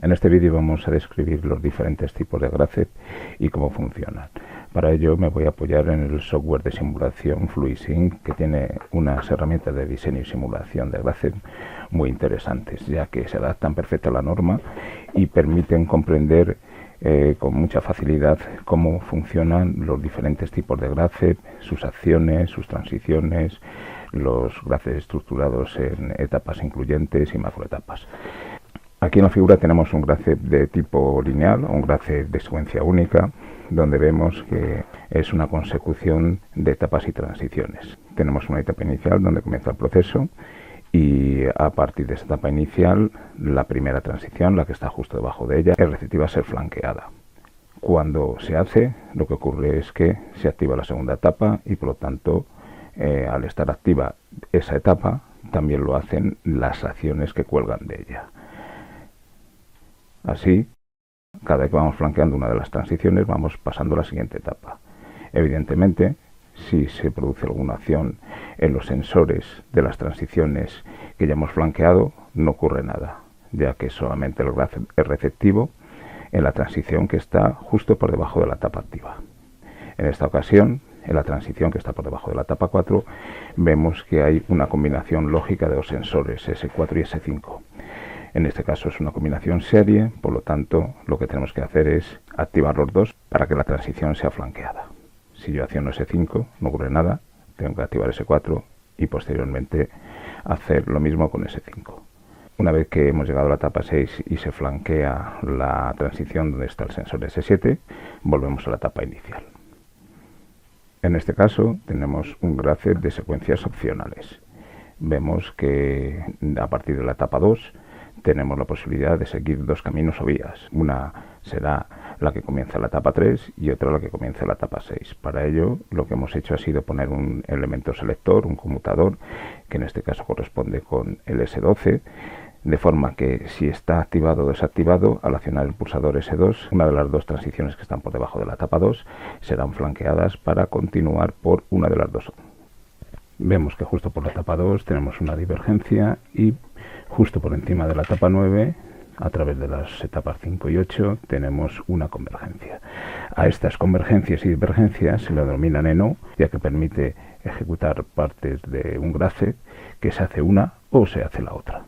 En este vídeo vamos a describir los diferentes tipos de Gracep y cómo funcionan. Para ello me voy a apoyar en el software de simulación FluidSync, que tiene unas herramientas de diseño y simulación de Gracep muy interesantes, ya que se adaptan perfecto a la norma y permiten comprender con mucha facilidad cómo funcionan los diferentes tipos de Gracep, sus acciones, sus transiciones, los Gracep estructurados en etapas incluyentes y macroetapas. Aquí en la figura tenemos un Gracep de tipo lineal o un Gracep de secuencia única, donde vemos que es una consecución de etapas y transiciones. Tenemos una etapa inicial donde comienza el proceso y a partir de esa etapa inicial, la primera transición, la que está justo debajo de ella, es receptiva a ser flanqueada. Cuando se hace, lo que ocurre es que se activa la segunda etapa y por lo tanto, al estar activa esa etapa, también lo hacen las acciones que cuelgan de ella. Así, cada vez que vamos flanqueando una de las transiciones, vamos pasando a la siguiente etapa. Evidentemente, si se produce alguna acción en los sensores de las transiciones que ya hemos flanqueado, no ocurre nada, ya que solamente el Gracep es receptivo en la transición que está justo por debajo de la etapa activa. En esta ocasión, en la transición que está por debajo de la etapa 4, vemos que hay una combinación lógica de los sensores S4 y S5. En este caso es una combinación serie, por lo tanto lo que tenemos que hacer es activar los dos para que la transición sea flanqueada. Si yo acciono S5 no ocurre nada, tengo que activar S4 y posteriormente hacer lo mismo con S5. Una vez que hemos llegado a la etapa 6 y se flanquea la transición donde está el sensor S7, volvemos a la etapa inicial. En este caso tenemos un Gracep de secuencias opcionales. Vemos que a partir de la etapa 2 tenemos la posibilidad de seguir dos caminos o vías. Una será la que comienza la etapa 3 y otra la que comienza la etapa 6. Para ello, lo que hemos hecho ha sido poner un elemento selector, un conmutador, que en este caso corresponde con el S12, de forma que si está activado o desactivado, al accionar el pulsador S2, una de las dos transiciones que están por debajo de la etapa 2 serán flanqueadas para continuar por una de las dos. Vemos que justo por la etapa 2 tenemos una divergencia y justo por encima de la etapa 9, a través de las etapas 5 y 8, tenemos una convergencia. A estas convergencias y divergencias se le denominan ENO, ya que permite ejecutar partes de un Gracep que se hace una o se hace la otra.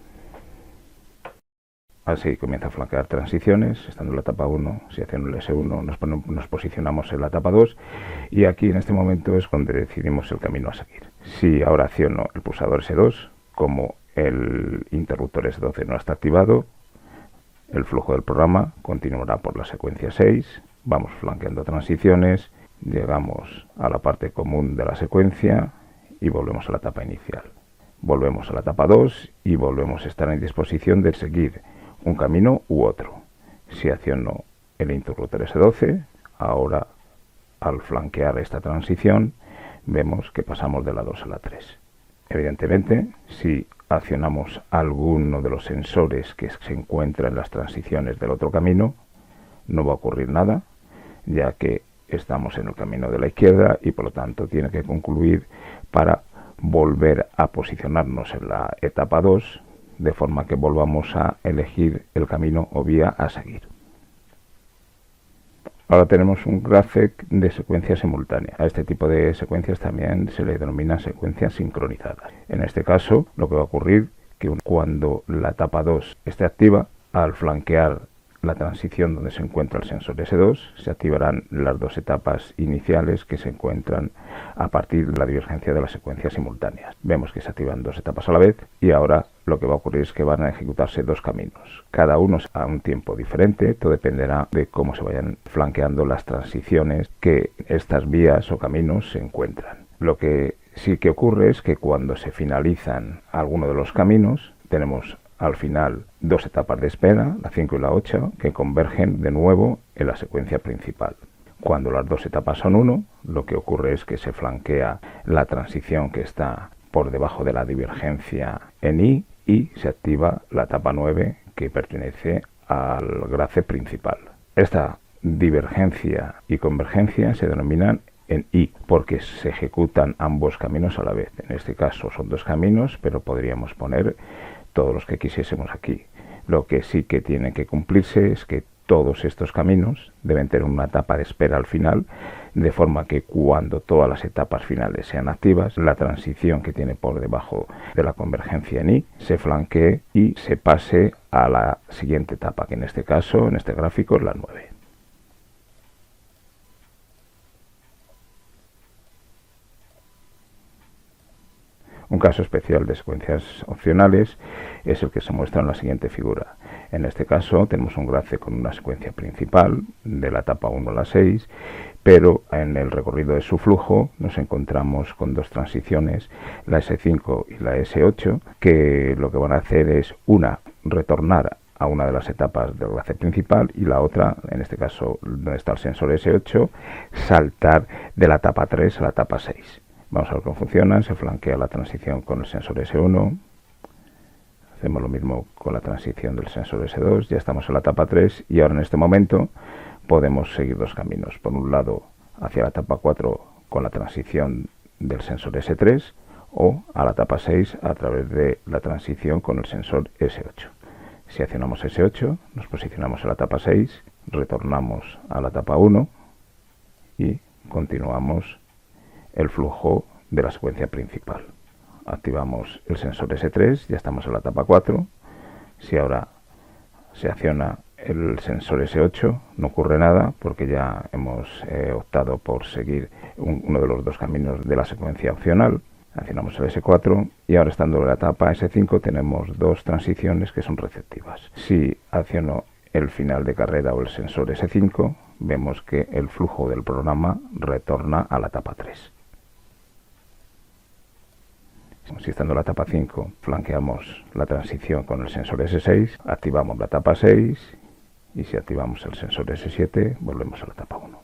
Así comienza a flanquear transiciones, estando en la etapa 1, si hacemos el S1 nos posicionamos en la etapa 2 y aquí en este momento es cuando decidimos el camino a seguir. Si ahora acciono el pulsador S2, como el interruptor S12 no está activado, el flujo del programa continuará por la secuencia 6, vamos flanqueando transiciones, llegamos a la parte común de la secuencia y volvemos a la etapa inicial. Volvemos a la etapa 2 y volvemos a estar en disposición de seguir un camino u otro. Si acciono el interruptor S12, ahora al flanquear esta transición, vemos que pasamos de la 2 a la 3. Evidentemente, si accionamos alguno de los sensores que se encuentran en las transiciones del otro camino, no va a ocurrir nada, ya que estamos en el camino de la izquierda y por lo tanto tiene que concluir para volver a posicionarnos en la etapa 2, de forma que volvamos a elegir el camino o vía a seguir. Ahora tenemos un Gracep de secuencia simultánea. A este tipo de secuencias también se le denomina secuencias sincronizadas. En este caso, lo que va a ocurrir es que cuando la etapa 2 esté activa, al flanquear la transición donde se encuentra el sensor S2, se activarán las dos etapas iniciales que se encuentran a partir de la divergencia de las secuencias simultáneas. Vemos que se activan dos etapas a la vez y ahora lo que va a ocurrir es que van a ejecutarse dos caminos, cada uno a un tiempo diferente. Todo dependerá de cómo se vayan flanqueando las transiciones que estas vías o caminos se encuentran. Lo que sí que ocurre es que cuando se finalizan alguno de los caminos, tenemos al final dos etapas de espera, la 5 y la 8, que convergen de nuevo en la secuencia principal. Cuando las dos etapas son 1, lo que ocurre es que se flanquea la transición que está por debajo de la divergencia en I y se activa la etapa 9 que pertenece al Gracep principal. Esta divergencia y convergencia se denominan en I porque se ejecutan ambos caminos a la vez. En este caso son dos caminos, pero podríamos poner todos los que quisiésemos aquí. Lo que sí que tiene que cumplirse es que todos estos caminos deben tener una etapa de espera al final, de forma que cuando todas las etapas finales sean activas, la transición que tiene por debajo de la convergencia en I se flanquee y se pase a la siguiente etapa, que en este caso, en este gráfico, es la 9. Un caso especial de secuencias opcionales es el que se muestra en la siguiente figura. En este caso tenemos un grace con una secuencia principal de la etapa 1 a la 6, pero en el recorrido de su flujo nos encontramos con dos transiciones, la S5 y la S8, que lo que van a hacer es una, retornar a una de las etapas del grace principal, y la otra, en este caso donde está el sensor S8, saltar de la etapa 3 a la etapa 6. Vamos a ver cómo funcionan. Se flanquea la transición con el sensor S1. Hacemos lo mismo con la transición del sensor S2. Ya estamos en la etapa 3 y ahora en este momento podemos seguir dos caminos. Por un lado, hacia la etapa 4 con la transición del sensor S3 o a la etapa 6 a través de la transición con el sensor S8. Si accionamos S8, nos posicionamos en la etapa 6, retornamos a la etapa 1 y continuamos el flujo de la secuencia principal. Activamos el sensor S3, ya estamos en la etapa 4. Si ahora se acciona el sensor S8, no ocurre nada porque ya hemos optado por seguir uno de los dos caminos de la secuencia opcional. Accionamos el S4 y ahora, estando en la etapa S5, tenemos dos transiciones que son receptivas. Si acciono el final de carrera o el sensor S5, vemos que el flujo del programa retorna a la etapa 3. Si estando en la etapa 5 flanqueamos la transición con el sensor S6, activamos la etapa 6 y si activamos el sensor S7 volvemos a la etapa 1.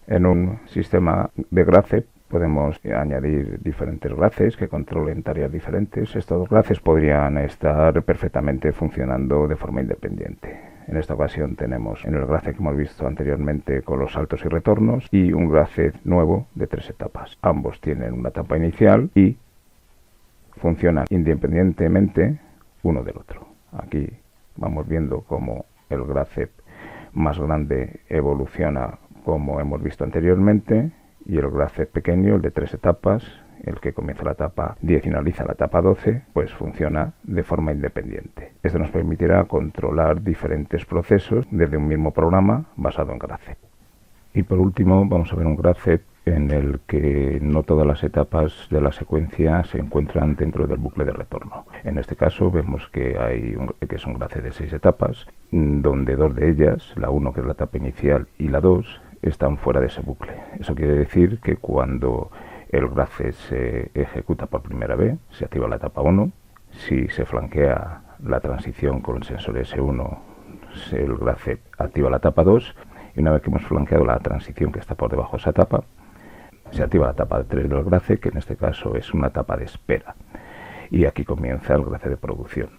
En un sistema de grace podemos añadir diferentes graces que controlen tareas diferentes. Estos graces podrían estar perfectamente funcionando de forma independiente. En esta ocasión tenemos en el grace que hemos visto anteriormente con los saltos y retornos y un grace nuevo de 3 etapas. Ambos tienen una etapa inicial y funcionan independientemente uno del otro. Aquí vamos viendo cómo el grace más grande evoluciona como hemos visto anteriormente, y el grace pequeño, el de 3 etapas, el que comienza la etapa 10 y finaliza la etapa 12, pues funciona de forma independiente. Esto nos permitirá controlar diferentes procesos desde un mismo programa basado en grace. Y por último vamos a ver un grace en el que no todas las etapas de la secuencia se encuentran dentro del bucle de retorno. En este caso vemos que es un grace de 6 etapas, donde 2 de ellas, la 1 que es la etapa inicial y la 2, están fuera de ese bucle. Eso quiere decir que cuando el grace se ejecuta por primera vez, se activa la etapa 1. Si se flanquea la transición con el sensor S1, el grace activa la etapa 2. Y una vez que hemos flanqueado la transición que está por debajo de esa etapa, se activa la etapa 3 del grace, que en este caso es una etapa de espera. Y aquí comienza el grace de producción.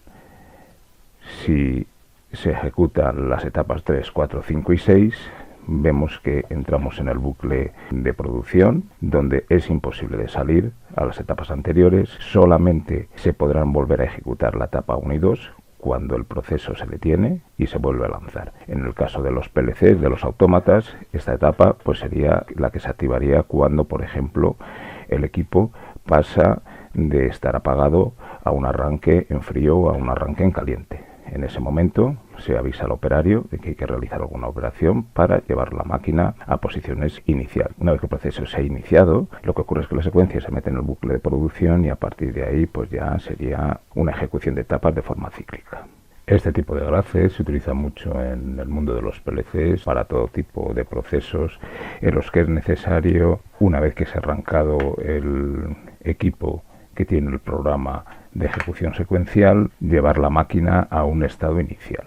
Si se ejecutan las etapas 3, 4, 5 y 6, vemos que entramos en el bucle de producción, donde es imposible de salir a las etapas anteriores. Solamente se podrán volver a ejecutar la etapa 1 y 2 cuando el proceso se detiene y se vuelve a lanzar. En el caso de los PLCs, de los autómatas, esta etapa pues sería la que se activaría cuando, por ejemplo, el equipo pasa de estar apagado a un arranque en frío o a un arranque en caliente. En ese momento se avisa al operario de que hay que realizar alguna operación para llevar la máquina a posiciones inicial. Una vez que el proceso se ha iniciado, lo que ocurre es que la secuencia se mete en el bucle de producción y a partir de ahí pues ya sería una ejecución de etapas de forma cíclica. Este tipo de graces se utiliza mucho en el mundo de los PLCs para todo tipo de procesos en los que es necesario, una vez que se ha arrancado el equipo que tiene el programa de ejecución secuencial, llevar la máquina a un estado inicial.